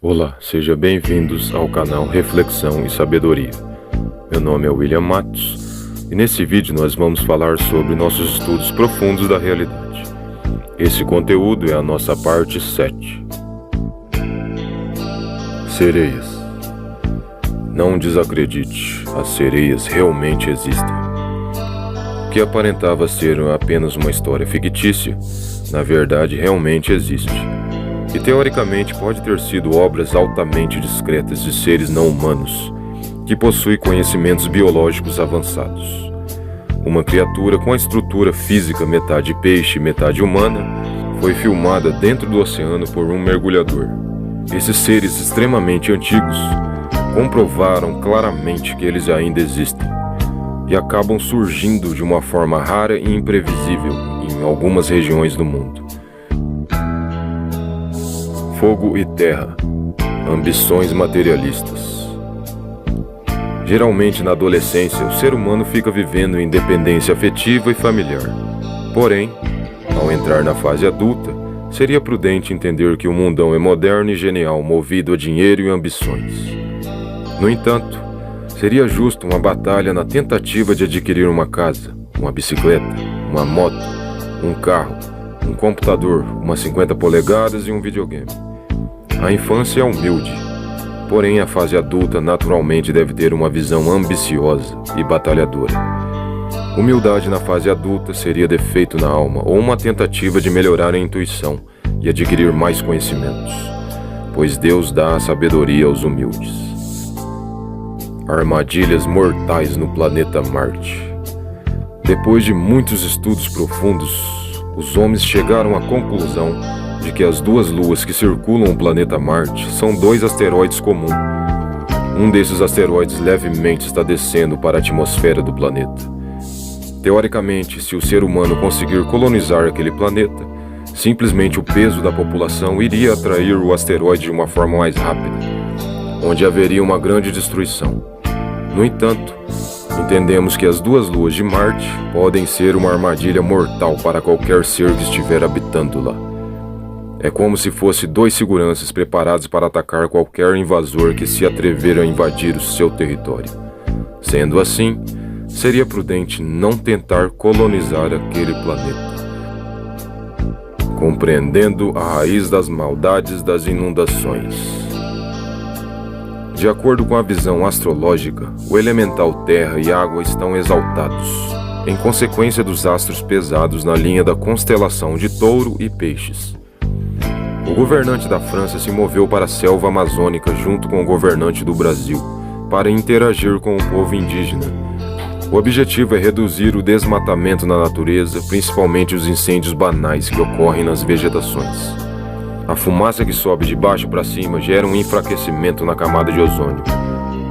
Olá, sejam bem-vindos ao canal Reflexão e Sabedoria. Meu nome é William Matos e nesse vídeo nós vamos falar sobre nossos estudos profundos da realidade. Esse conteúdo é a nossa parte 7. Sereias. Não desacredite, as sereias realmente existem. O que aparentava ser apenas uma história fictícia, na verdade realmente existe. E teoricamente pode ter sido obras altamente discretas de seres não humanos, que possuem conhecimentos biológicos avançados. Uma criatura com a estrutura física metade peixe e metade humana foi filmada dentro do oceano por um mergulhador. Esses seres extremamente antigos comprovaram claramente que eles ainda existem e acabam surgindo de uma forma rara e imprevisível em algumas regiões do mundo. Fogo e terra, ambições materialistas. Geralmente na adolescência, o ser humano fica vivendo em independência afetiva e familiar. Porém, ao entrar na fase adulta, seria prudente entender que o mundão é moderno e genial, movido a dinheiro e ambições. No entanto, seria justo uma batalha na tentativa de adquirir uma casa, uma bicicleta, uma moto, um carro, um computador, umas 50 polegadas e um videogame. A infância é humilde, porém a fase adulta naturalmente deve ter uma visão ambiciosa e batalhadora. Humildade na fase adulta seria defeito na alma ou uma tentativa de melhorar a intuição e adquirir mais conhecimentos, pois Deus dá a sabedoria aos humildes. Armadilhas mortais no planeta Marte. Depois de muitos estudos profundos, os homens chegaram à conclusão de que as duas luas que circulam o planeta Marte são dois asteroides comuns. Um desses asteroides levemente está descendo para a atmosfera do planeta. Teoricamente, se o ser humano conseguir colonizar aquele planeta, simplesmente o peso da população iria atrair o asteroide de uma forma mais rápida, onde haveria uma grande destruição. No entanto, entendemos que as duas luas de Marte podem ser uma armadilha mortal para qualquer ser que estiver habitando lá. É como se fosse dois seguranças preparados para atacar qualquer invasor que se atrever a invadir o seu território. Sendo assim, seria prudente não tentar colonizar aquele planeta. Compreendendo a raiz das maldades das inundações. De acordo com a visão astrológica, o elemental terra e água estão exaltados, em consequência dos astros pesados na linha da constelação de Touro e Peixes. O governante da França se moveu para a selva amazônica junto com o governante do Brasil, para interagir com o povo indígena. O objetivo é reduzir o desmatamento na natureza, principalmente os incêndios banais que ocorrem nas vegetações. A fumaça que sobe de baixo para cima gera um enfraquecimento na camada de ozônio.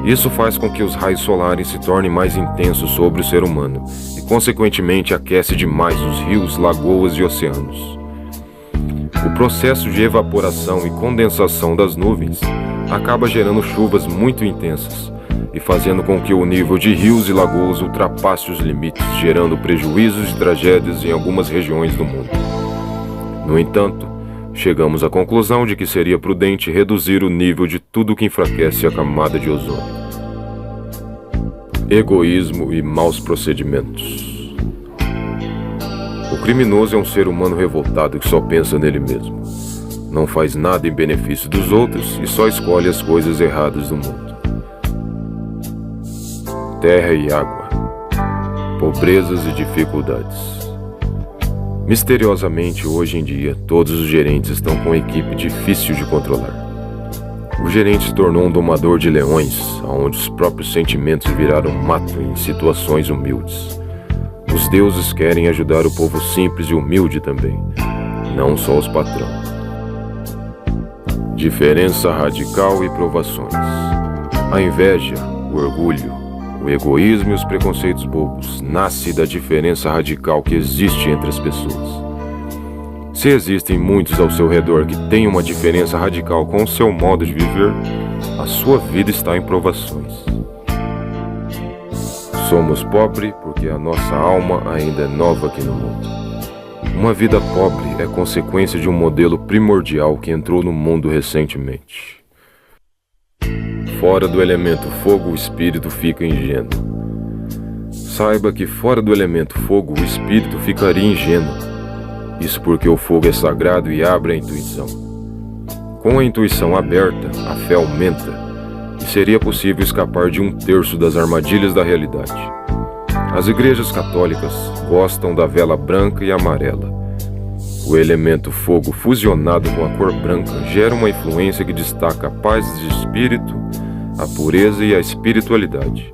Isso faz com que os raios solares se tornem mais intensos sobre o ser humano e, consequentemente, aquece demais os rios, lagoas e oceanos. O processo de evaporação e condensação das nuvens acaba gerando chuvas muito intensas e fazendo com que o nível de rios e lagoas ultrapasse os limites, gerando prejuízos e tragédias em algumas regiões do mundo. No entanto, chegamos à conclusão de que seria prudente reduzir o nível de tudo que enfraquece a camada de ozônio. Egoísmo e maus procedimentos. O criminoso é um ser humano revoltado que só pensa nele mesmo. Não faz nada em benefício dos outros e só escolhe as coisas erradas do mundo. Terra e água. Pobrezas e dificuldades. Misteriosamente, hoje em dia, todos os gerentes estão com uma equipe difícil de controlar. O gerente se tornou um domador de leões, onde os próprios sentimentos viraram mato em situações humildes. Os deuses querem ajudar o povo simples e humilde também, não só os patrões. Diferença radical e provações. A inveja, o orgulho, o egoísmo e os preconceitos bobos nascem da diferença radical que existe entre as pessoas. Se existem muitos ao seu redor que têm uma diferença radical com o seu modo de viver, a sua vida está em provações. Somos pobres porque a nossa alma ainda é nova aqui no mundo. Uma vida pobre é consequência de um modelo primordial que entrou no mundo recentemente. fora do elemento fogo o espírito fica ingênuo. Saiba que fora do elemento fogo o espírito ficaria ingênuo. Isso porque o fogo é sagrado e abre a intuição. Com a intuição aberta, a fé aumenta, e seria possível escapar de 1/3 das armadilhas da realidade. As igrejas católicas gostam da vela branca e amarela. O elemento fogo fusionado com a cor branca gera uma influência que destaca a paz de espírito, a pureza e a espiritualidade.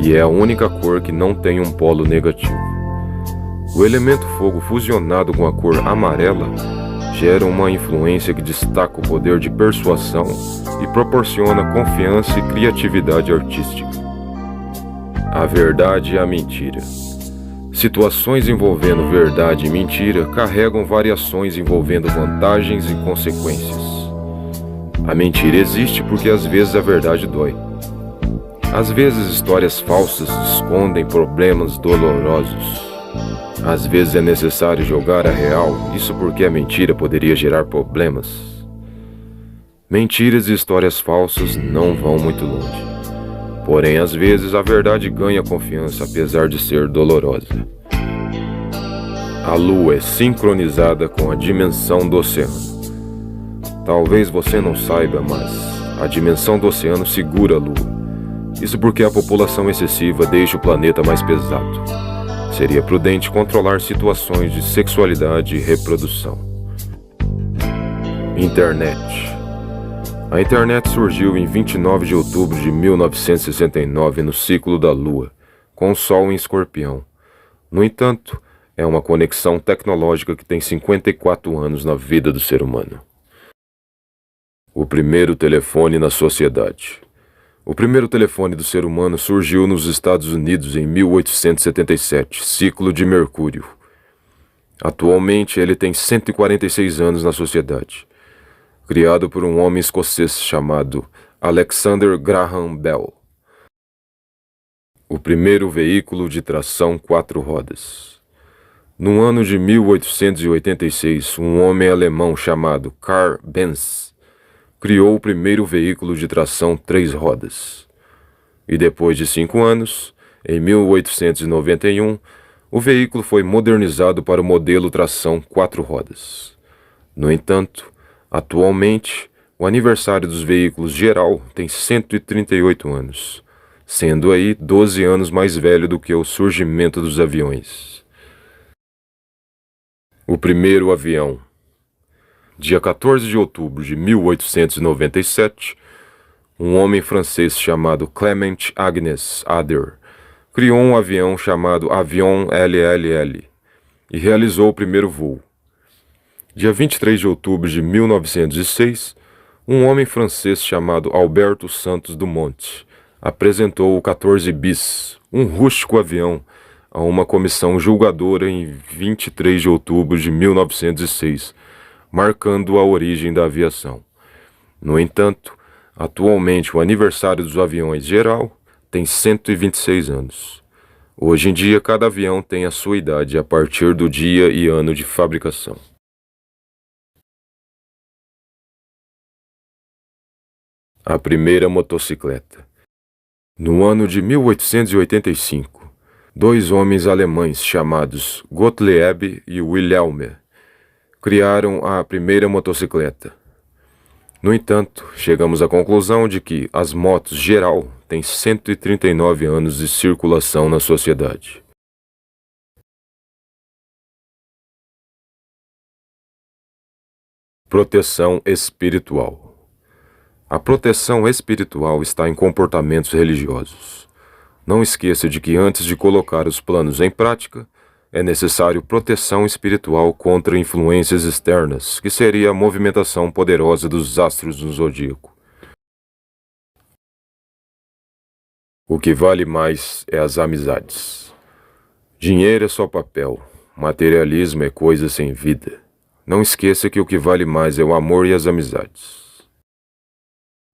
E é a única cor que não tem um polo negativo. O elemento fogo fusionado com a cor amarela gera uma influência que destaca o poder de persuasão e proporciona confiança e criatividade artística. A verdade e a mentira. Situações envolvendo verdade e mentira carregam variações envolvendo vantagens e consequências. A mentira existe porque às vezes a verdade dói. Às vezes histórias falsas escondem problemas dolorosos. Às vezes é necessário jogar a real, isso porque a mentira poderia gerar problemas. Mentiras e histórias falsas não vão muito longe. Porém, às vezes, a verdade ganha confiança apesar de ser dolorosa. A Lua é sincronizada com a dimensão do oceano. Talvez você não saiba, mas a dimensão do oceano segura a Lua. Isso porque a população excessiva deixa o planeta mais pesado. Seria prudente controlar situações de sexualidade e reprodução. Internet. A internet surgiu em 29 de outubro de 1969 no ciclo da Lua, com o Sol em Escorpião. No entanto, é uma conexão tecnológica que tem 54 anos na vida do ser humano. O primeiro telefone na sociedade. O primeiro telefone do ser humano surgiu nos Estados Unidos em 1877, ciclo de Mercúrio. Atualmente ele tem 146 anos na sociedade. Criado por um homem escocês chamado Alexander Graham Bell. O primeiro veículo de tração 4 rodas. No ano de 1886, um homem alemão chamado Karl Benz criou o primeiro veículo de tração 3 rodas. E depois de 5 anos, em 1891, o veículo foi modernizado para o modelo tração 4 rodas. No entanto, atualmente, o aniversário dos veículos geral tem 138 anos, sendo aí 12 anos mais velho do que o surgimento dos aviões. O primeiro avião. Dia 14 de outubro de 1897, um homem francês chamado Clement Agnes Ader criou um avião chamado Avion LLL e realizou o primeiro voo. Dia 23 de outubro de 1906, um homem francês chamado Alberto Santos Dumont apresentou o 14 bis, um rústico avião, a uma comissão julgadora em 23 de outubro de 1906, marcando a origem da aviação. No entanto, atualmente o aniversário dos aviões geral tem 126 anos. Hoje em dia, cada avião tem a sua idade a partir do dia e ano de fabricação. A primeira motocicleta. No ano de 1885, 2 homens alemães chamados Gottlieb e Wilhelm criaram a primeira motocicleta. No entanto, chegamos à conclusão de que as motos geral têm 139 anos de circulação na sociedade. Proteção espiritual. A proteção espiritual está em comportamentos religiosos. Não esqueça de que antes de colocar os planos em prática, é necessário proteção espiritual contra influências externas, que seria a movimentação poderosa dos astros no zodíaco. O que vale mais é as amizades. Dinheiro é só papel, materialismo é coisa sem vida. Não esqueça que o que vale mais é o amor e as amizades.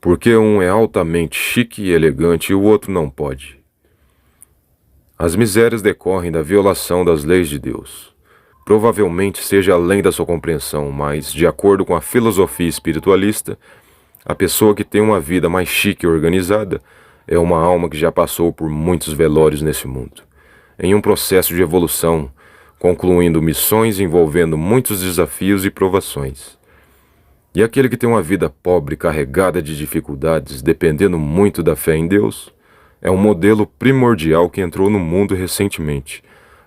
Porque um é altamente chique e elegante e o outro não pode. As misérias decorrem da violação das leis de Deus. Provavelmente seja além da sua compreensão, mas, de acordo com a filosofia espiritualista, A pessoa que tem uma vida mais chique e organizada é uma alma que já passou por muitos velórios nesse mundo, em um processo de evolução, concluindo missões envolvendo muitos desafios e provações. E aquele que tem uma vida pobre, carregada de dificuldades, dependendo muito da fé em Deus, é um modelo primordial que entrou no mundo recentemente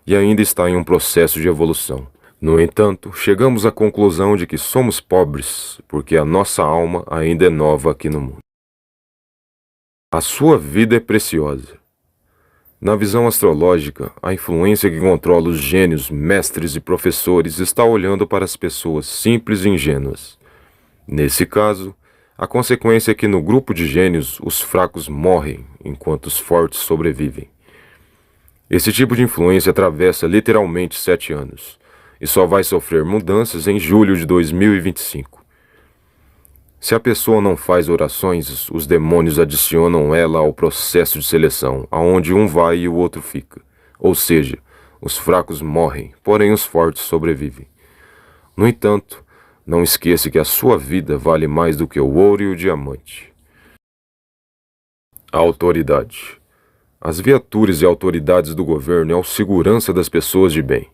e ainda está em um processo de evolução. No entanto, chegamos à conclusão de que somos pobres porque a nossa alma ainda é nova aqui no mundo. A sua vida é preciosa. Na visão astrológica, a influência que controla os gênios, mestres e professores está olhando para as pessoas simples e ingênuas. Nesse caso, a consequência é que no grupo de gênios os fracos morrem enquanto os fortes sobrevivem. Esse tipo de influência atravessa literalmente 7 anos e só vai sofrer mudanças em julho de 2025. Se a pessoa não faz orações, os demônios adicionam ela ao processo de seleção, aonde um vai e o outro fica. Ou seja, os fracos morrem, porém os fortes sobrevivem. No entanto, não esqueça que a sua vida vale mais do que o ouro e o diamante. A autoridade. As viaturas e autoridades do governo é a segurança das pessoas de bem,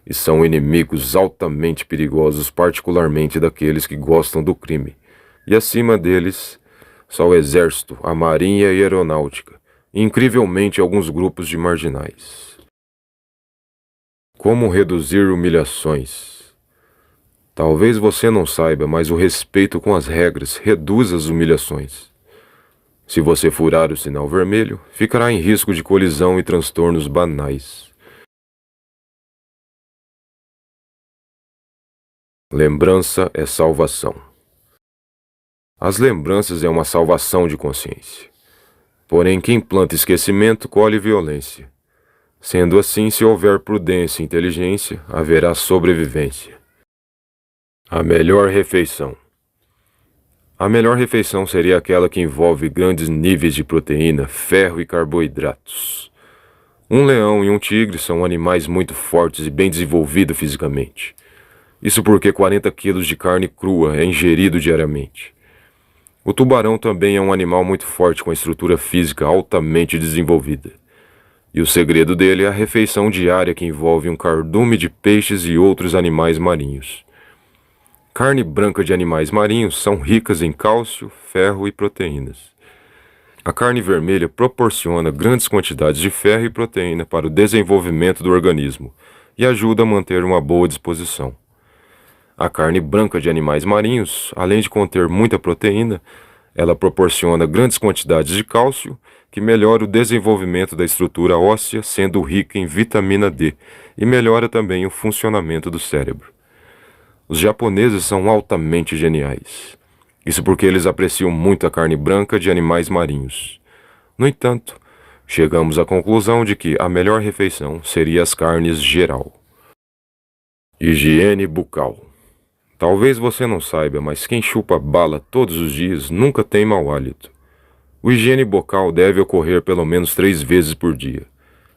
e são inimigos altamente perigosos, particularmente daqueles que gostam do crime. E acima deles, só o exército, a marinha e a aeronáutica, e incrivelmente alguns grupos de marginais. Como reduzir humilhações? Talvez você não saiba, mas o respeito com as regras reduz as humilhações. Se você furar o sinal vermelho, ficará em risco de colisão e transtornos banais. Lembrança é salvação. As lembranças é uma salvação de consciência. Porém, quem planta esquecimento colhe violência. Sendo assim, se houver prudência e inteligência, haverá sobrevivência. A melhor refeição. A melhor refeição seria aquela que envolve grandes níveis de proteína, ferro e carboidratos. Um leão e um tigre são animais muito fortes e bem desenvolvidos fisicamente. Isso porque 40 quilos de carne crua é ingerido diariamente. O tubarão também é um animal muito forte com estrutura física altamente desenvolvida. E o segredo dele é a refeição diária que envolve um cardume de peixes e outros animais marinhos. Carne branca de animais marinhos são ricas em cálcio, ferro e proteínas. A carne vermelha proporciona grandes quantidades de ferro e proteína para o desenvolvimento do organismo e ajuda a manter uma boa disposição. A carne branca de animais marinhos, além de conter muita proteína, ela proporciona grandes quantidades de cálcio, que melhora o desenvolvimento da estrutura óssea, sendo rica em vitamina D, e melhora também o funcionamento do cérebro. Os japoneses são altamente geniais. Isso porque eles apreciam muito a carne branca de animais marinhos. No entanto, chegamos à conclusão de que a melhor refeição seria as carnes geral. Higiene bucal. Talvez você não saiba, mas quem chupa bala todos os dias nunca tem mau hálito. O higiene bucal deve ocorrer pelo menos 3 vezes por dia,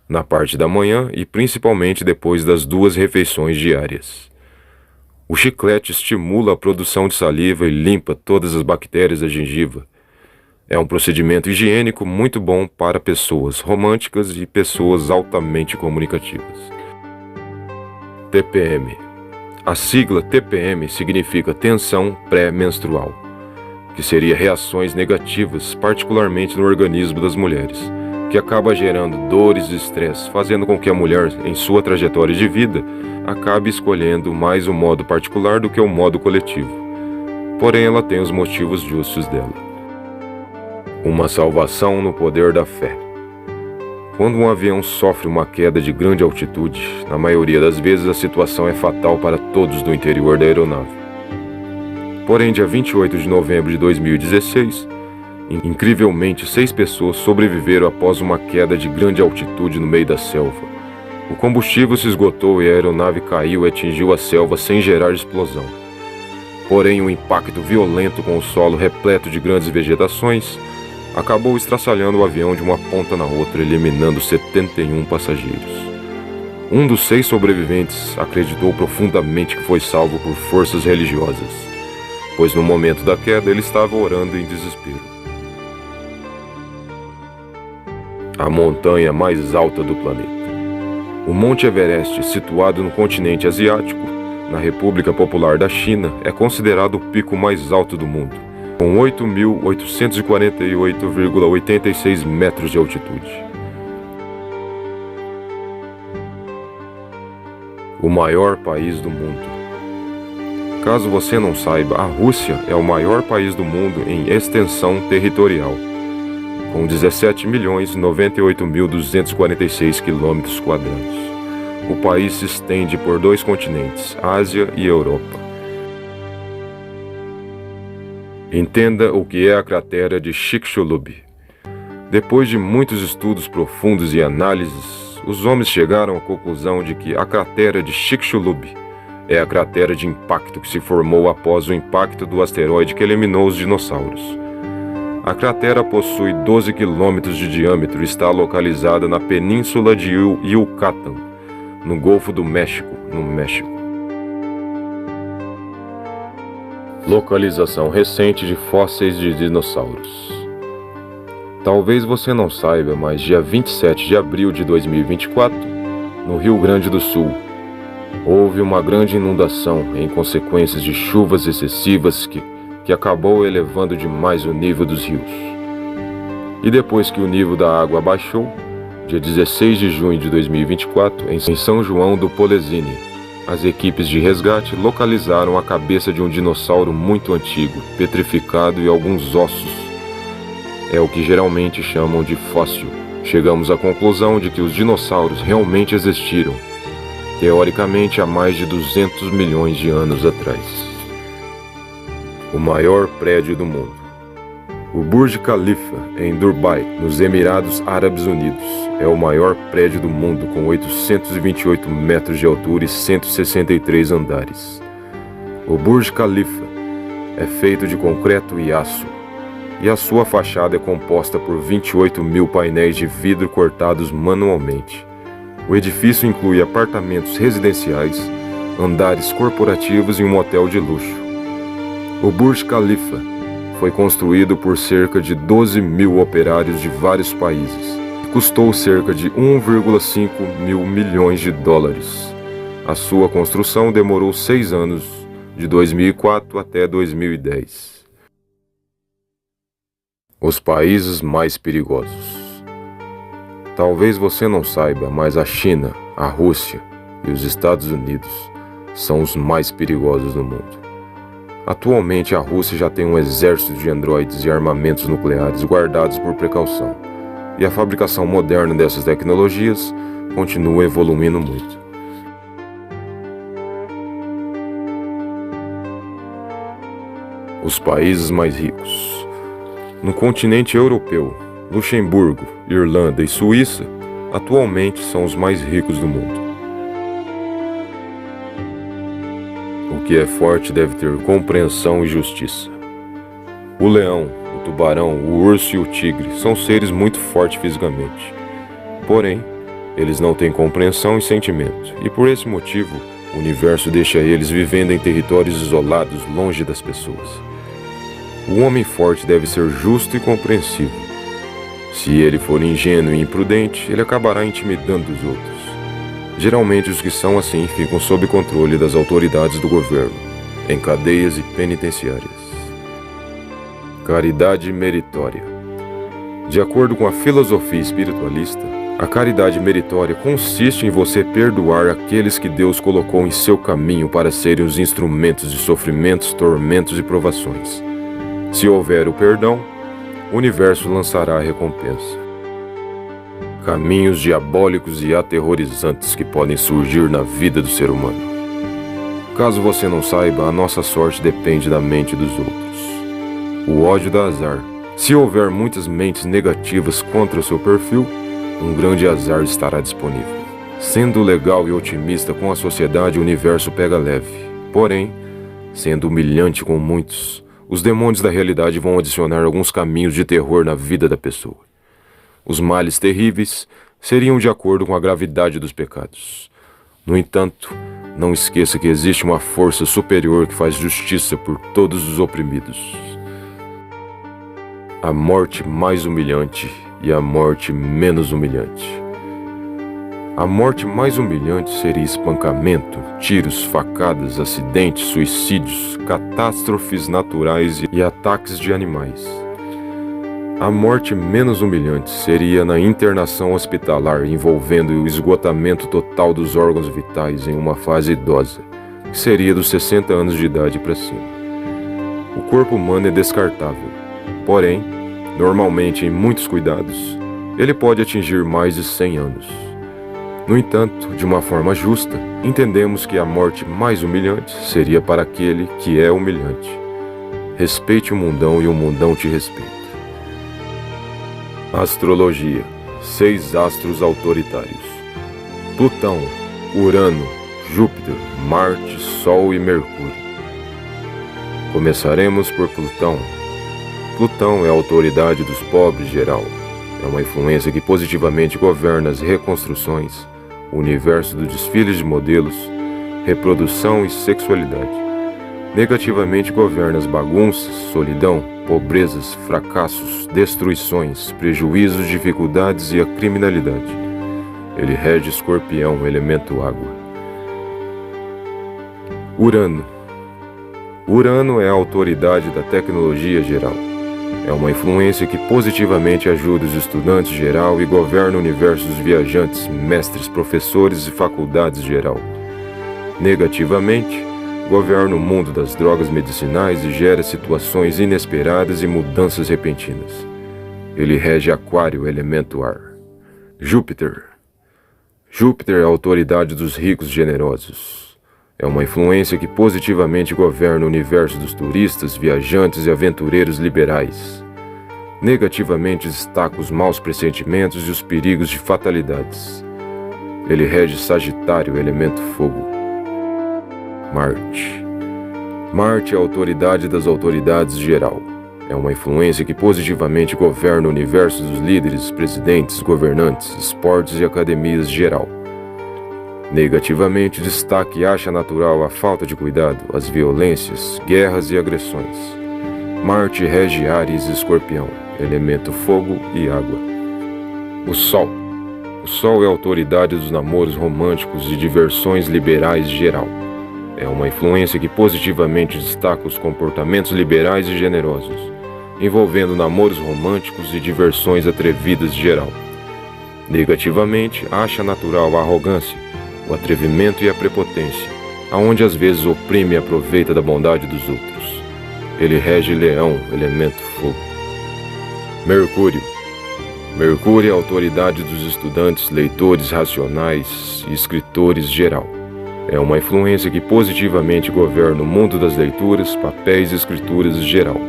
na parte da manhã e principalmente depois das 2 refeições diárias. O chiclete estimula a produção de saliva e limpa todas as bactérias da gengiva. É um procedimento higiênico muito bom para pessoas românticas e pessoas altamente comunicativas. TPM. A sigla TPM significa tensão pré-menstrual, que seria reações negativas, particularmente no organismo das mulheres, que acaba gerando dores e estresse, fazendo com que a mulher, em sua trajetória de vida, acabe escolhendo mais o modo particular do que o modo coletivo. Porém, ela tem os motivos justos dela. Uma salvação no poder da fé. Quando um avião sofre uma queda de grande altitude, na maioria das vezes a situação é fatal para todos do interior da aeronave. Porém, dia 28 de novembro de 2016, incrivelmente 6 pessoas sobreviveram após uma queda de grande altitude no meio da selva. O combustível se esgotou e a aeronave caiu e atingiu a selva sem gerar explosão. Porém, um impacto violento com o solo repleto de grandes vegetações acabou estraçalhando o avião de uma ponta na outra, eliminando 71 passageiros. Um dos 6 sobreviventes acreditou profundamente que foi salvo por forças religiosas. pois no momento da queda ele estava orando em desespero. A montanha mais alta do planeta. O Monte Everest, situado no continente asiático, na República Popular da China, é considerado o pico mais alto do mundo, com 8.848,86 metros de altitude. O maior país do mundo. Caso você não saiba, a Rússia é o maior país do mundo em extensão territorial, com 17.098.246 quilômetros quadrados. O país se estende por 2 continentes, Ásia e Europa. Entenda o que é a cratera de Chicxulub. Depois de muitos estudos profundos e análises, os homens chegaram à conclusão de que a cratera de Chicxulub é a cratera de impacto que se formou após o impacto do asteroide que eliminou os dinossauros. A cratera possui 12 quilômetros de diâmetro e está localizada na península de Yucatán, no Golfo do México, no México. Localização recente de fósseis de dinossauros. Talvez você não saiba, mas dia 27 de abril de 2024, no Rio Grande do Sul, houve uma grande inundação em consequência de chuvas excessivas que acabou elevando demais o nível dos rios. E depois que o nível da água abaixou, dia 16 de junho de 2024, em São João do Polesine, as equipes de resgate localizaram a cabeça de um dinossauro muito antigo, petrificado e alguns ossos. É o que geralmente chamam de fóssil. Chegamos à conclusão de que os dinossauros realmente existiram, teoricamente há mais de 200 milhões de anos atrás. O maior prédio do mundo. O Burj Khalifa, em Dubai, nos Emirados Árabes Unidos, é o maior prédio do mundo com 828 metros de altura e 163 andares. O Burj Khalifa é feito de concreto e aço, e a sua fachada é composta por 28 mil painéis de vidro cortados manualmente. O edifício inclui apartamentos residenciais, andares corporativos e um hotel de luxo. O Burj Khalifa foi construído por cerca de 12 mil operários de vários países. Custou cerca de 1,5 mil milhões de dólares. A sua construção demorou 6 anos, de 2004 até 2010. Os países mais perigosos. Talvez você não saiba, mas a China, a Rússia e os Estados Unidos são os mais perigosos do mundo. Atualmente, a Rússia já tem um exército de androides e armamentos nucleares guardados por precaução, e a fabricação moderna dessas tecnologias continua evoluindo muito. Os países mais ricos. No continente europeu, Luxemburgo, Irlanda e Suíça atualmente são os mais ricos do mundo. O que é forte deve ter compreensão e justiça. O leão, o tubarão, o urso e o tigre são seres muito fortes fisicamente. Porém, eles não têm compreensão e sentimento, e por esse motivo, o universo deixa eles vivendo em territórios isolados, longe das pessoas. O homem forte deve ser justo e compreensivo. Se ele for ingênuo e imprudente, ele acabará intimidando os outros. Geralmente os que são assim ficam sob controle das autoridades do governo, em cadeias e penitenciárias. Caridade meritória. De acordo com a filosofia espiritualista, a caridade meritória consiste em você perdoar aqueles que Deus colocou em seu caminho para serem os instrumentos de sofrimentos, tormentos e provações. Se houver o perdão, o universo lançará a recompensa. Caminhos diabólicos e aterrorizantes que podem surgir na vida do ser humano. Caso você não saiba, a nossa sorte depende da mente dos outros. O ódio dá azar. Se houver muitas mentes negativas contra o seu perfil, um grande azar estará disponível. Sendo legal e otimista com a sociedade, o universo pega leve. Porém, sendo humilhante com muitos, os demônios da realidade vão adicionar alguns caminhos de terror na vida da pessoa. Os males terríveis seriam de acordo com a gravidade dos pecados. No entanto, não esqueça que existe uma força superior que faz justiça por todos os oprimidos. A morte mais humilhante e a morte menos humilhante. A morte mais humilhante seria espancamento, tiros, facadas, acidentes, suicídios, catástrofes naturais e ataques de animais. A morte menos humilhante seria na internação hospitalar, envolvendo o esgotamento total dos órgãos vitais em uma fase idosa, que seria dos 60 anos de idade para cima. O corpo humano é descartável, porém, normalmente em muitos cuidados, ele pode atingir mais de 100 anos. No entanto, de uma forma justa, entendemos que a morte mais humilhante seria para aquele que é humilhante. Respeite o mundão e o mundão te respeita. Astrologia. 6 astros autoritários: Plutão, Urano, Júpiter, Marte, Sol e Mercúrio. Começaremos por Plutão. Plutão é a autoridade dos pobres geral. É uma influência que positivamente governa as reconstruções, o universo do desfile de modelos, reprodução e sexualidade. Negativamente governa as bagunças, solidão, pobrezas, fracassos, destruições, prejuízos, dificuldades e a criminalidade. Ele rege Escorpião, elemento água. Urano. Urano é a autoridade da tecnologia geral. É uma influência que positivamente ajuda os estudantes geral e governa o universo dos viajantes, mestres, professores e faculdades geral. Negativamente, governa o mundo das drogas medicinais e gera situações inesperadas e mudanças repentinas. Ele rege Aquário, elemento ar. Júpiter. Júpiter é a autoridade dos ricos generosos. É uma influência que positivamente governa o universo dos turistas, viajantes e aventureiros liberais. Negativamente destaca os maus pressentimentos e os perigos de fatalidades. Ele rege Sagitário, elemento fogo. Marte. Marte é a autoridade das autoridades geral. É uma influência que positivamente governa o universo dos líderes, presidentes, governantes, esportes e academias geral. Negativamente destaca e acha natural a falta de cuidado, as violências, guerras e agressões. Marte rege Áries e Escorpião, elemento fogo e água. O Sol. O Sol é a autoridade dos namoros românticos e diversões liberais geral. É uma influência que positivamente destaca os comportamentos liberais e generosos, envolvendo namoros românticos e diversões atrevidas geral. Negativamente acha natural a arrogância, o atrevimento e a prepotência, aonde às vezes oprime e aproveita da bondade dos outros. Ele rege Leão, elemento fogo. Mercúrio. Mercúrio é a autoridade dos estudantes, leitores racionais e escritores geral. É uma influência que positivamente governa o mundo das leituras, papéis e escrituras geral.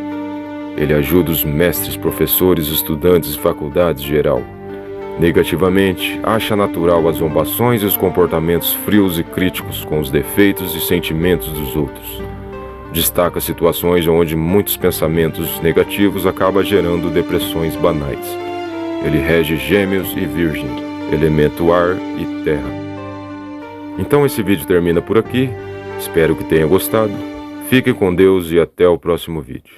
Ele ajuda os mestres, professores, estudantes e faculdades geral. Negativamente, acha natural as zombações e os comportamentos frios e críticos com os defeitos e sentimentos dos outros. Destaca situações onde muitos pensamentos negativos acabam gerando depressões banais. Ele rege Gêmeos e Virgem, elemento ar e terra. Então esse vídeo termina por aqui. Espero que tenha gostado. Fique com Deus e até o próximo vídeo.